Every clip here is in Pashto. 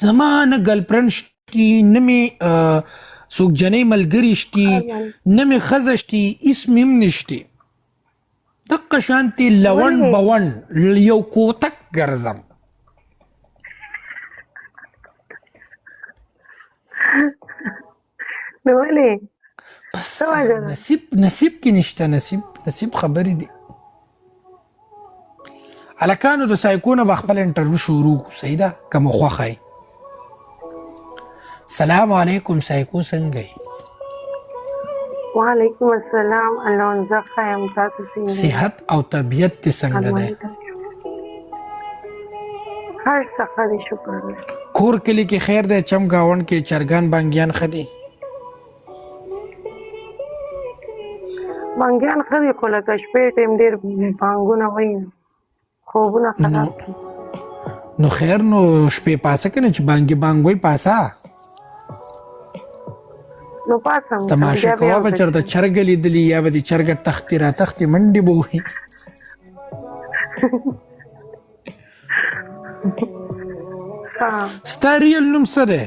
زما نه ګرلفرنډ شتي نه مې څوک جنۍ ملګري شتي نه مې ښځه شتي هېڅ مې هم نشتي دقه شانتې لونډ بونډ یو کوتک ګرځم نو ولې بس نصیب کې نشته نصیب خبرې دي هلکانو د سایکو نه به خپل انټرویو شروع کړو صحیح ده که مو خوښه یې سلام علیکم سایکو څنګه یې وعلیکم السلام الله زه ښه یم تاسو څنګه یې صحت او طبیعت دې څنګه دی هر څه ښه دی شکر دی کور کلي کې خیر دی چم ګاونډ کې چرګان بانګیان ښه دي بانګیان ښه دي خو لکه شپې ټایم ډېر بانګونه وایي خوبونه خراب دي نو خیر نو شپې پاسه که نه چې بانګ وایي پاسه نو پاسم تماشه کوه به چېرته چرګه لیدلي یا به دې چرګه تختې را تختې منډې به وهي ستا ریل نوم څه دی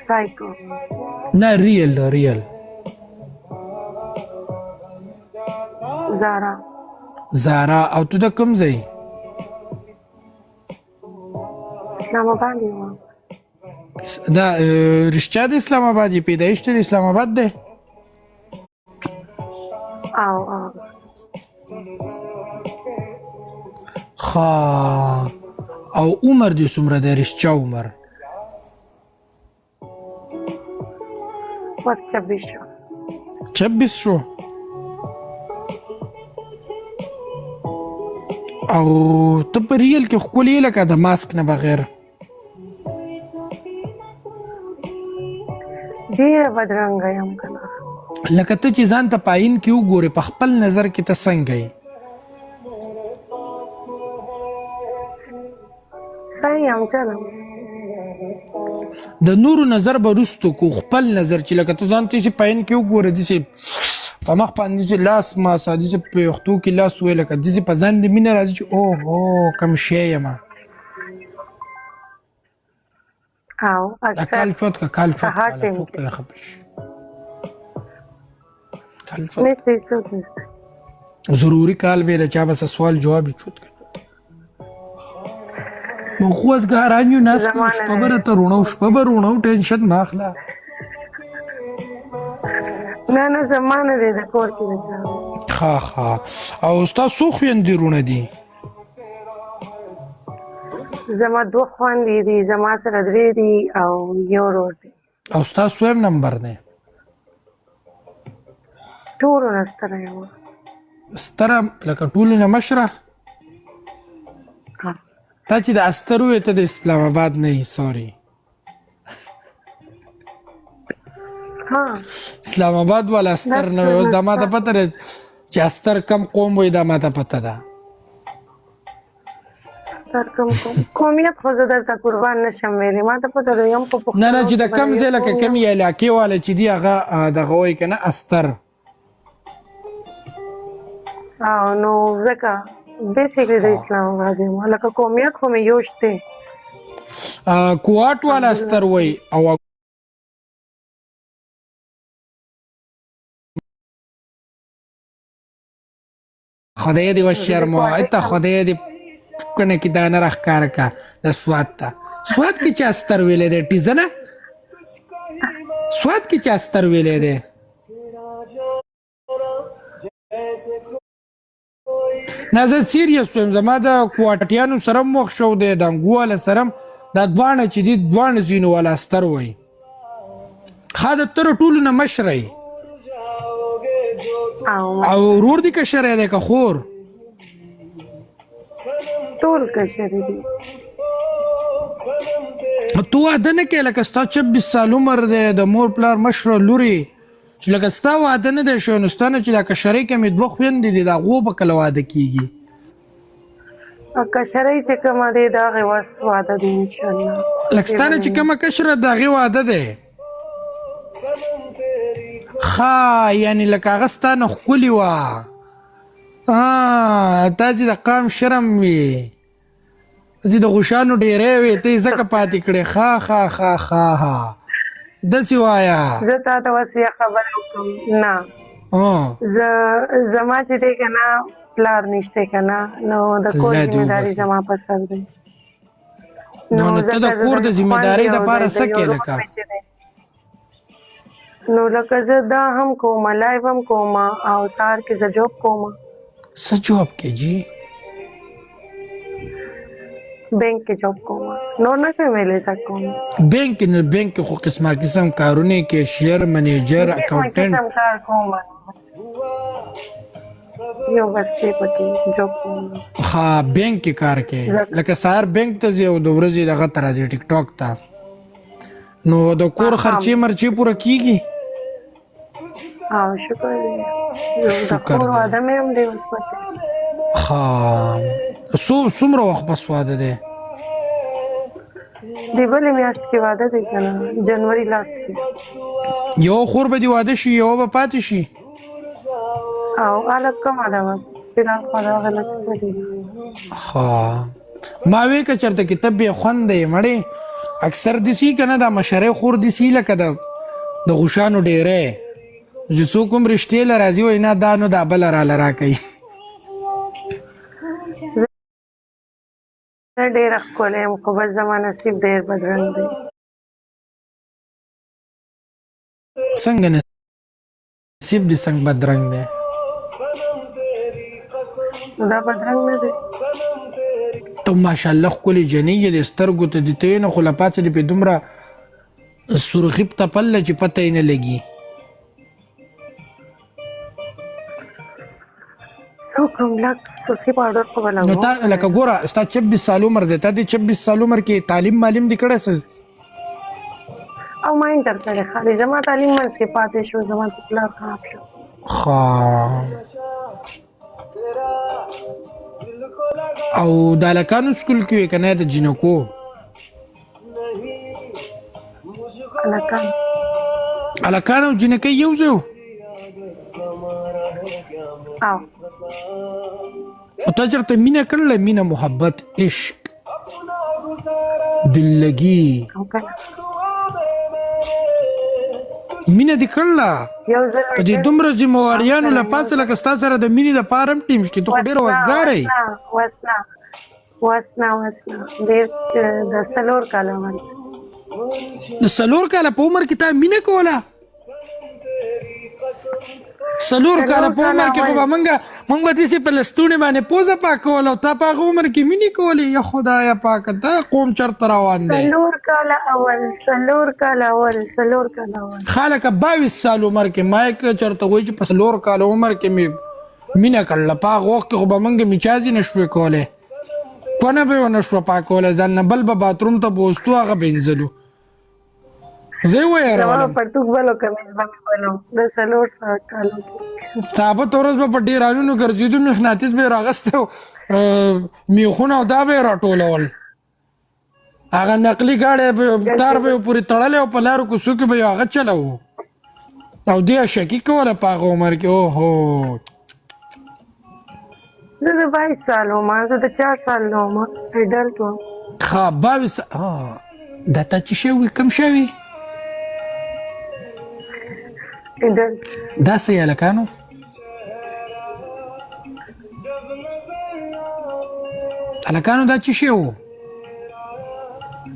سایکو نه ریل زارا او تو د کوم ځای اسلام آباد یم دا رښتیا د اسلام آباد یې پیدایش د اسلام آباد دی او ښه او عمر دې څومره دی رښتیا عمر بس 26 شو 26 شو او ته په ریل کې ښکلې لکه د ماسک نه بغیر ډېره بدرنګه یم که نه لکه ته چې ځان ته په آیین کې وګورې په خپل نظر کې ته څنګه یې ښه یم چلم د نورو نظر به وروستو کو خپل نظر چې لکه ته ځان ته چې په آیین کې وګورې داسې په مخ باندې داسې لاس ماسه داسې په ویښتو کې لاس ووایې لکه داسې په ځان دې مینه راځي چې اوهو کم شی یمه او کال چوت که کال چوت څوک ترې خفه شي نشته څوک نشته ضروري کال به د چا بس سوال جواب چوت که نو خوځګاران یو ناس شپه به راته روڼو ټینشن نه اخله نه زما نه دی د کور کې د چا ښه او ستا څو خویندې وروڼه دي زما 2 خویندې دي زما سره 3 دي او یو ورور دی او ستا څویم نمبر دی ټولو نه ستره یم ستره لکه ټولو نه مشره تا چې د استر وې ته د اسلام آباد نه یې سوري اسلام آباد والا استر نه وي اوس دا ما ته پته ده چې استر کم قوم وي دا ما ته پته ده قومیت خو زه درته قربان نشم ویلی ما ته پته ده یم په نه چې د کم ځای لکه کمې علاقې والا چې دي هغه دغه وایي که نه استر او نو ځکه بیسیکلی د اسلام آباد یم لکه قومیت خو مې یو شته کوواټ والا استر وایي او خدای دې وشرموه ته خدای دې کنه کې دانه راښکاره کا د سوات ته سوات کې چا استر ویلی دی ټیزه نه سوات کې چا استر ویلی دی نه زه سیریس ویم زما د کوواټیانو سره هم وخت شو دی د انګو والا سره هم دا دواړه چې دي دواړه ځینو والا استر وایي ښه د تر ټولو نه مشره یي او ورور دې کشری دی که خور ټول کشري دي تو واده نه کوې لکه ستا 26 سال عمر دی د مور پلار مشره لورې چې لکه ستا واده نه دی شوی نو ستا نه چې دا کشرۍ کې مې 2 خویندې دي د هغو به کله واده کېږي کشرۍ چې کومه دی د هغې واده دی انشاءالله لکه ستا نه چې کومه کشره د هغې واده دی ښه یعنې لکه هغه ستا نه ښکلې وه تا چې د قام شرم وي زه د غوشانو ډېرې وې ته یې ځکه پاتې کړې ښه ښه ښه ښه ښه داسې وایه زه تا ته اوس یې خبره وکړم نه زما چې دی که نه پلار نشته که نه نو د کور ذمهداري زما په سر دی نو ته د کور د ذمهدارۍ دپاره څه کې لکه نو لکه زه دا هم کوم لایف هم کوم او سهار کې زه جاب کوم څه جاب کې جی بینک کې جاب کوم نور نه کوم ویلې تا کوم بینک کې خو قسمه قسم کارونه کې شیر منیجر اکاونټنټ قسم کار کوم یو بس کې پکې جاب کوم ها بینک کې کار کوي لکه سهار بینک ته ځي او د ورځې دغه ته راځي ټیک ټاک ته نو د کور خرچې مرچې پوره کیږي او شکر دی د کور واده مې هم دی اوس پکې ها څومره وخت بس واده دی د بلې میاشتې کې واده دی که نه جنوري لاس کې یو خور به دې واده شي یوه به پاتې شي او هلک کمه ده بس فلحال خو دغه لږ څه دي ها ما وی که چېرته کتاب بې خوند دی مړې اکثر داسې که نه دا مشرۍ خور داسې لکه د غوښانو ډېری چې څوک هم رښتې له راځي وایي نه دا نو دا بله راله راکوي زه ډېره ښکلې یم خو بس زما نصیب ډېر بدرنګ دی څنګه نصیب دې څنګه بدرنګ دی دا بدرنګ نه دی ته ماشاءالله ښکلې جنۍ یې د سترګو ته دې ته یې نه خو له پاسه دې پې دومره سرخي په تپله چې پته یې نه لګي کوم لږ سرخي پاوډر خو به نو لګوم تا لکه ګوره ستا 26 سال عمر دی تا دې 26 سال عمر کې تعلیم معلیم دې کړی څه او ما انټر کړی خالي زما تعلیم منځ کې پاتې شو زما د پلار خراب شو او د هلکانو سکول کې وې که نه د جینکو هلکان او جینکۍ یو ځای او تا چېرته مینه کړله مینه محبت عشق دللګي مینه دې کړله په دې دومره ذمهواریانو له پاسه لکه ستا سره د مینې دپاره هم ټیم شته ته خو ډېره وزګاره یې وسنه ډېر د 4 کاله عمر د 4 کاله په عمر کې تا مینه کوله 4 کاله په عمر کې خو به موږ به داسې په لستوڼې باندې پوزه پاکوله او تا په هغه عمر کې مینې کولې یا خدایه پاکه دا قوم چېرته روان دی 4 کاله اول ښه لکه 22 سال عمر کې ما یې که چېرته وایي چې په 4 کاله عمر کې مې مینه کړله په هغه وخت کې خو به موږ میچازې نه شوې کولی کونه به یې ونه شوه پاکولی ځان نه بل به باتروم ته به وستو هغه به انځلو زه یې ویرولم پرتوک بلو کمیز به مې بلو د 4 کالو کې ثابت ورځ به په ډیرانونو ګرځېدو مغناطیس به یې راغستی او میخونه او دا به یې راټولول هغه نقلي ګاډی تار به یې پورې تړلی او په لارو کوڅو کې به یې هغه چلوو او دې شکي کوله په هغه عمر کې اوهو زه د 22 سال وم زه د 4 سال نه وم ایډلټ وم ښه 22 دا تا چې شوي کوم شوي دا څه یې هلکانو هلکانو دا چې شی و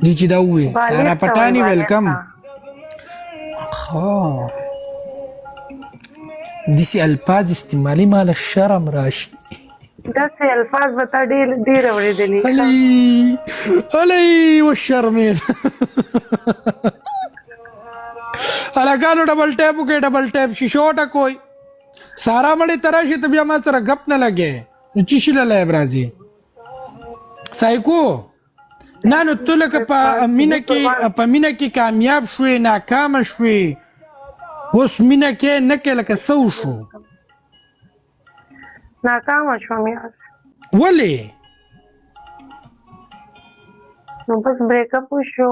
دې چې دا ووې سارا پټاني ویلکم ښه داسې الفاظ استعمالي ماله شرم راشي داسې الفاظ به تا ډېر اورېدلي هلی وشرمېد هلکانو ډبل ټیپ وکړئ ډبل ټیپ شیشو ټکوئ سارا مړې ته راشي ته بیا ما سره ګپ نه لګې نو چې شي له لایب راځي سایکو نه نو ته لکه په مینه کې کامیاب شوې ناکامه شوې اوس مینه کې نه کې لکه څه وشو ناکامه شوم یار ولې نو بس بریک اپ وشو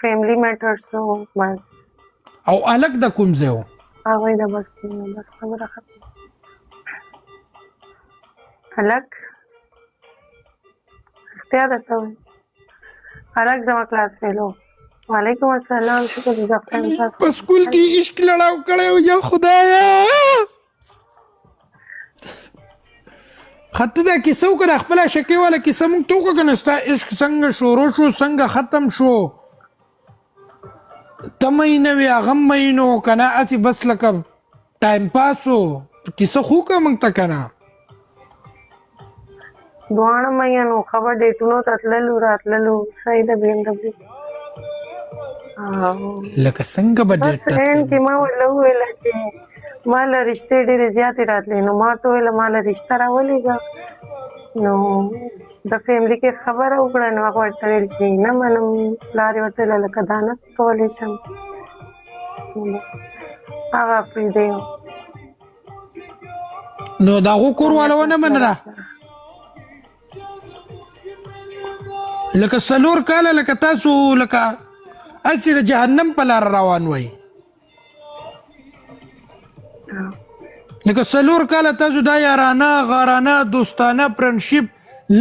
فیملی میټرز و بس او الګ د کوم ځای و هغوی د بس خبره ختمه الګ رښتیا درته وایم هلک زما کلاس فیل و. وعلیکم السلام شکر جزاک خیر تاسو په سکول کې عشق لړاو کړی و یا خدایا خطه دا کیسه وکړه خپله شکې والا کیسه مونږ ته وکړه که نه ستا عشق څنګه شروع شو څنګه ختم شو ته مینه وې هغه مینه و که نه هسې بس لکه ټایم پاس و کیسه خو وکړه مونږ ته که نه دواړه مینو خبر ډیټونو ته تللو راتللو صحیح ده بي ام ډبلیو لکه څنګه به بس ډېر این کې ما ورله وویله چې ما له رشتې ډېرې زیاتې راتلې نو ما ته وویله ما له رشته راولېږه نو د فیملي کې خبره وکړه نو هغه ورته ویل چې نه منم پلار یې ورته ویله لکه دا نه کولی شم هغه پرېږدی نو د هغو کور والا ونه منله لکه 4 کاله لکه تاسو لکه هسې د جهنم په لاره روان وئ لکه 4 کاله تاسو دا یارانه غارانه دوستانه فرنډشپ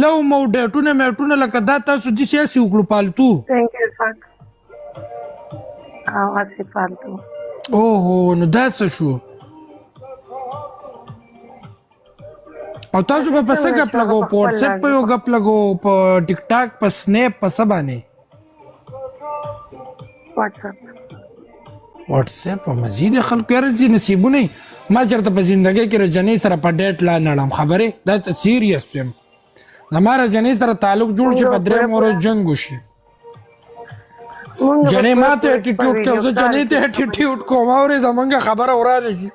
لو مو ډیټونه میټونه لکه دا تاسو داسې هسې وکړو پالتو ثانک یو ساک او هسې فالتو اوهو نو دا څه شو او تاسو په څه ګپ لګو په واتساپ په یو ګپ لګو په ټیک ټاک په سنیپ په څه باندې واتساپ په مزید خلکو یاره چې نصیبونه ما چېرته په زندګۍ کې رجنۍ سره په ډیټ لا نړم خبرې دا ته سیریس یم زما رجنۍ سره تعلق جوړ شي په 3 ورځ جنګ وشي جنۍ ما ته اټیټیوډ کوي زه جنۍ ته اټیټیوډ کوم اورې زمونږ خبره ورانه شي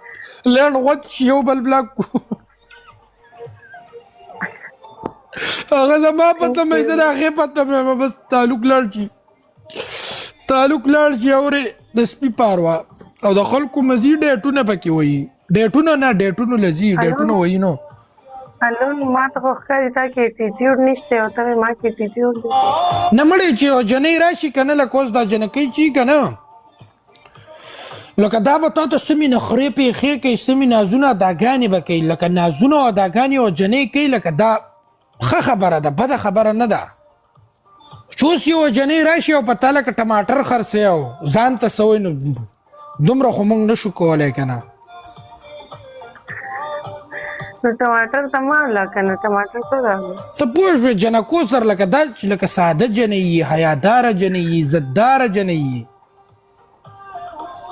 لنډ غوڅ شي یو بل بلاک کو هغه زما پته مې زه د هغې پته مې بس تعلق لاړ شي اورې د سپي پاروا او د خلکو مزید ډیټونه پکې وایي ډیټونه نه ډیټونو لذي ډیټونه وایي نو هلو ما ته خو ښکاري تا کې اټیټیوډ نشته او ته ما کې اټیټیوډ دی نه مړې چې جنۍ راشي که نه لکه اوس دا جنکۍ چې که نه لکه دا به تا ته څه مې نخرې پېښې کوي څه مې نازونه اداګانې به کوي لکه نازونه او اداګانې او جنۍ کوي لکه دا ښه خبره ده بده خبره نه ده چې اوس یو جنۍ راشي او په تا لکه ټماټر خرڅوي او ځان ته څه وایي نو دومره خو موږ نشو کولی که نه نو ټماټر ته ما ولا که نه ټماټر څه راغلی ته پوه شوې جنکو سره لکه دا چې لکه ساده جنۍ یي حیاداره جنۍ یي عزتداره جنۍ یي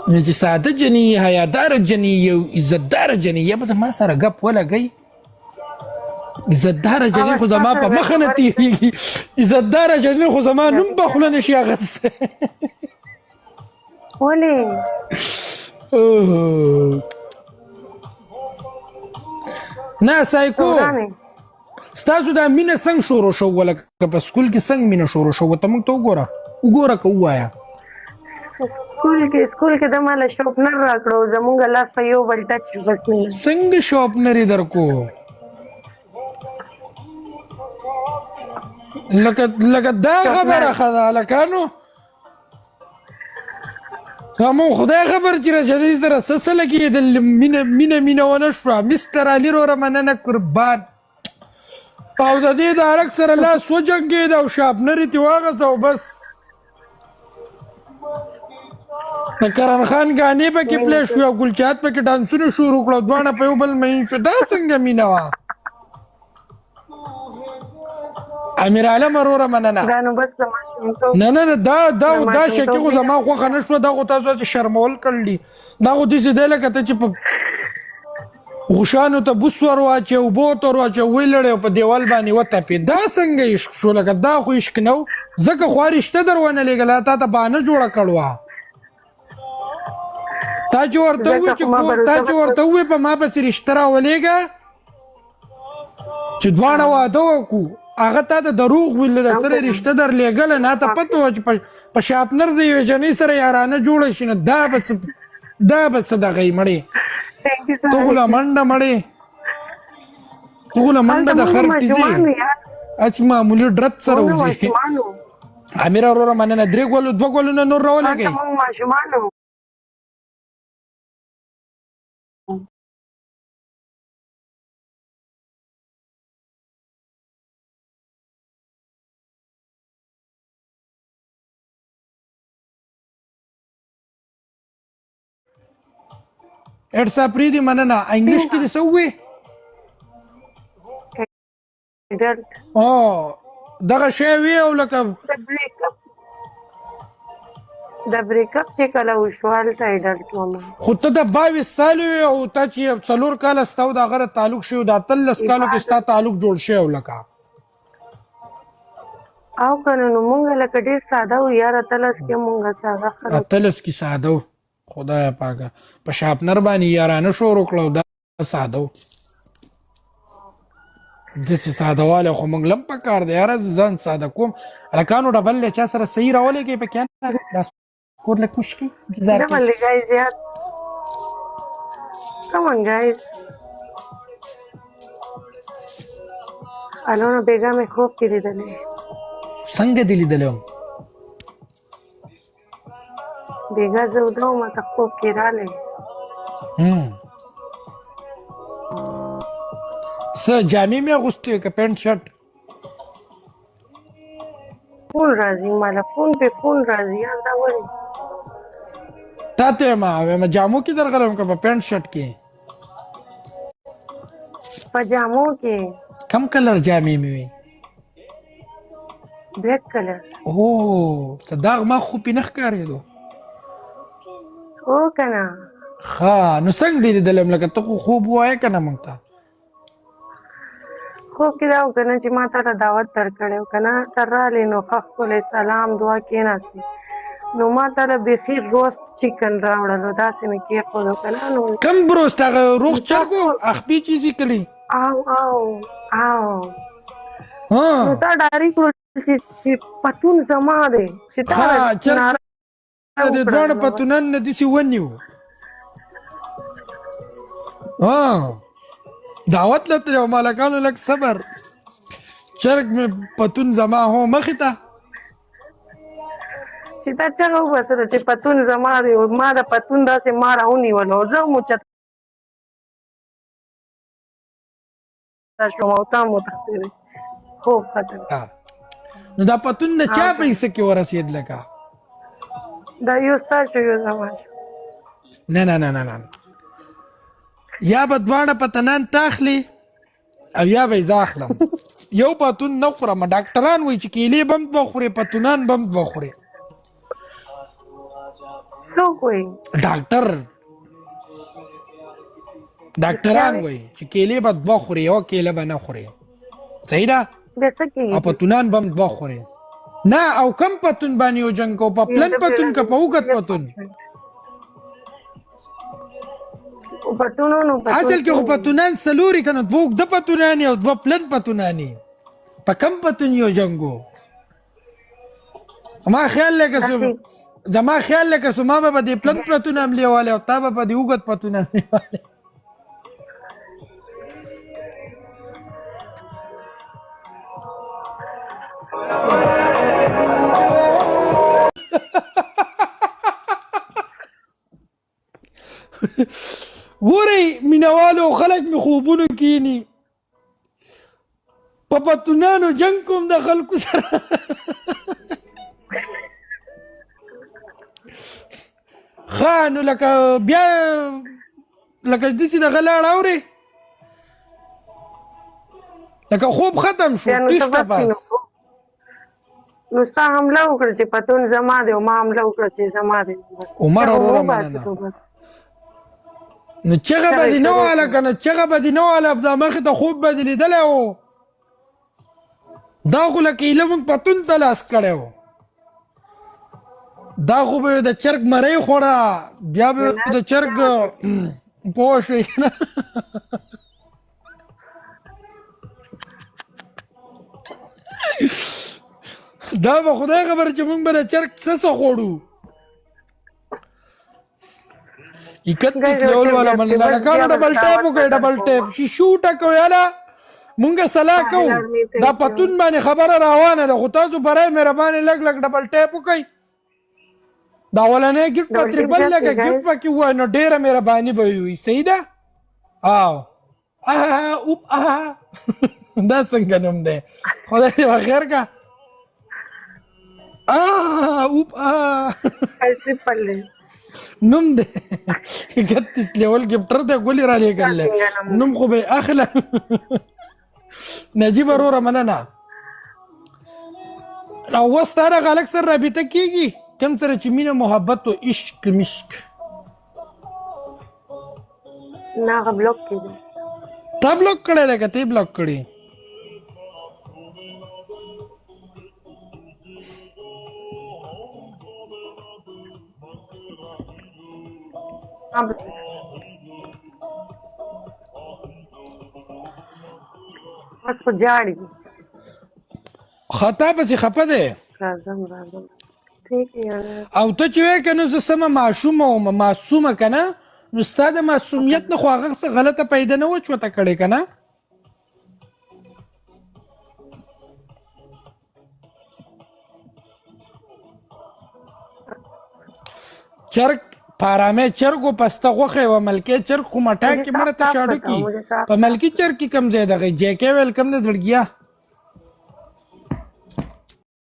نو چې ساده جنۍ یي حیاداره جنۍ یي او عزتداره جنۍ یي به ما سره ګپ ولګئ عزتداره جنۍ خو زما په مخه نه تېرېږي عزتداره جنۍ خو زما نوم په خوله نشي اخیستی ولې نه سایکو ستاسو دا مینه څنګه شروع شوه لکه په سکول کې څنګه مینه شروع شوه ته موږ ته وګوره که ووایه سکول کې د ماله شوپنر راکړو زمونږ لاس په یو بل ټچ بس مینه څنګه شوپنر یې درکو لکه دا خبره ښه ده هلکانو مو خدای خبر چې رجنۍ سره څه لګېدل مینه ونه شوه مستر علي روره مننه قربان او د دې د هلک سره لاس وجنګېد او شاپنر یې ترې واغځه او بس د کرن خان ګانې پکې پلی شوې او ګلچات پکې ډانسونه شروع کړه دواړه په یو بل مین شو دا څنګه مینه وه امیر عالم وروره مننه نه دا شکي خو زما خوښه نه شوه دا خو تاسو هسې شرمول کړل دي دا خو داسې دی لکه ته چې په غوښانو ته بوس ور واچې اوبو ته ور واچې ویې لړې او په دیوال باندې وتپې دا څنګه عشق شو لکه دا خو عشق نه و ځکه خو رشته در ونه لېږله تا ته بهانه جوړه کړ وه تا چې ورته ووایې په ما پسې رشته راولېږه چې دواړه واده وکړو هغه تا ته دروغ ویل د سره رشته در لېږله نه ته پته وه چې په شاپنر د یوې جنۍ سره یارانه جوړه شي نو دا به څه دغه یې مړې ته خو له منډه مړې ته خو له منډه د خر ټیزې هسې معمولي ډرت سره وځي امیر وروره مننه 2 ګولونه نور راولګئ اډسا پریدي مننه. انګلیش کې دې څه ووې؟ ایډلټ او دغه شی وې او لکه د بریک اپ چې کله وشو هلته ایډلټ وم. خو ته د 22 سال وې او تا چې 4 کاله ستا او د هغه تعلق شوی د 13 کالو کې ستا تعلق جوړ شوی لکه او کنه نو مونږ لکه ډیر ساده و یار. اتلس کې مونږ ساده خلک اتلس کې ساده و. خدای پاکه په شاپنر باندې یارانه شروع کړو دا ساده و. داسې ساده والی خو موږ لم پکار دی یاره. ځان ساده کوم هلکانو ډبل له چا سره صحیح راولېږئ پکې دا کور لږ کوش کړي انتظار ډبل دی ګایز یار. کمن ګایز الونه بیګا مې خوب کې لیدلی. څنګه دې لیدلی وم؟ بیګا زه وده وم ته خوب کې رالی. څه جامې مې اغوستې وې که پینټ شرټ؟ فون راځي ماله فون پې فون راځي یار دا ولې؟ تا ته وایم جامو کې درغلم که په پینټ شرټ کې؟ په جامو کې. کم کلر جامې مې وې؟ بلیک کلر. او څه داغ ما خو پې نه ښکارېدو. هو که نه. ښه نو څنګه دې لیدلم لکه ته خو خوب ووایه که نه موږ ته؟ خوب کې دا و که نه چې ما تا ته دعوت درکړی و که نه ته رالې نو ښه ښکلی سلام دعا کېناستې نو ما تا له بیخي روست چکن راوړلو داسې مې کېښودو که نه نو کم بروست هغه روغ چرګ و اخبي چیزې کلي او نو تا ډاري کړو چې پتون زما دی چې تا چرګ د دواړه پتونان نه داسې ونیو. دعوت لته او مالکانو لږ صبر. چرګ مې پتون زما هو مخې ته چې تا چغه وباسله چې پتون زما دی ما د پتون داسې ما راونیولو زه هم اوچته شوم او تا هم وتښتېدې خوب ختم. نو دا پتون نه چا پیسه کې ورسېد لکه دا یو ستا شو یو زما شو. نه نه نه نه نه یا به دواړه پتنان تاخلي او یا به یې زه اخلم. یو پتون نه خورم. ډاکټران وایي چې کیلې به هم دوه خورې پتونان به هم دوه خورې. څوک وایي؟ ډاکټران وایي چې کیلې به دوه خورې یوه کیله به نه خورې. صحیح ده؟ بیا څه کېږي؟ او پتونان به هم دوه خورې. نه او کم پتون باندې یو جنګ کوو په پلن پتون که په اوږد پتون. اصل کې خو پتونان څلورې که نه دوه اوږده پتونانې او دوه پلن پتونانې په کم پتون یو جنګو. زما خیال لکه سو ما به په دې پلن پتون حملې والی او تا به په دې اوږد پتون حملې والی. ګورئ مینوالو خلک مې خوبونو کینی په پتونانو جنګ کوم د خلکو سره. ښه نو لکه بیا لکه داسې دغه لاړ اورې لکه خوب ختم شو تیښته پاس. نو ستا حمله وکړه چې پتون زما دی او ما حمله وکړه چې زما دی. عمر وروره مننه. نو چغه به دې نه واله که نه چغه به دې نه واله دا مخې ته خوب به دې لیدلی و. دا خو لکه ایله مونږ پتون ته لاس کړی و. دا خو به د چرګ مرۍ خوړه بیا به د چرګ پوه شوې که نه. دا به خدای خبر چې مونږ به د چرګ څه خوړو. 31 لیول والا مننه. لکانو ډبل ټیپ وکړئ ډبل ټیپ شیشو ټکو یاله مونږ صلاح کوو دا پتون باندې خبره روانه ده خو تاسو برای مهرباني لږ لږ ډبل ټیپ وکئ. دا اولنی ګفټ په تریبل لکه ګفټ پکې ووایي نو ډېره مهرباني به وي. صحیح ده؟ او اوپ دا څنګه نوم دی خدای دې بخیر که. اوپ نوم دی 31 لیول ګفټر دی ګولې را لېږل نوم خو به اخله نجیب وروره مننه او اوس تا دغه هلک سره رابطه کېږي کوم سره چې مینه محبت و عشق مشک نه هغه بلوک کړي تا بلوک کړی دی که ته یې بلوک کړي بس خو جاړي خطا پسې خفه دی راځم ٹھیک یاره او ته چې وایې که نو زه سمه معصومه وم معصومه که نه نو ستا د معصومیت نه خو هغه څه غلطه پیدا نه وه چوته کړې که نه چرګ په ارامۍ چرګ و پسته غوښه یوه ملکۍ چرګ خو مټا کې مړه ته شاړه کي په ملکي چرګ کې کم ځای دغه جیکې ویل کم د زړګیا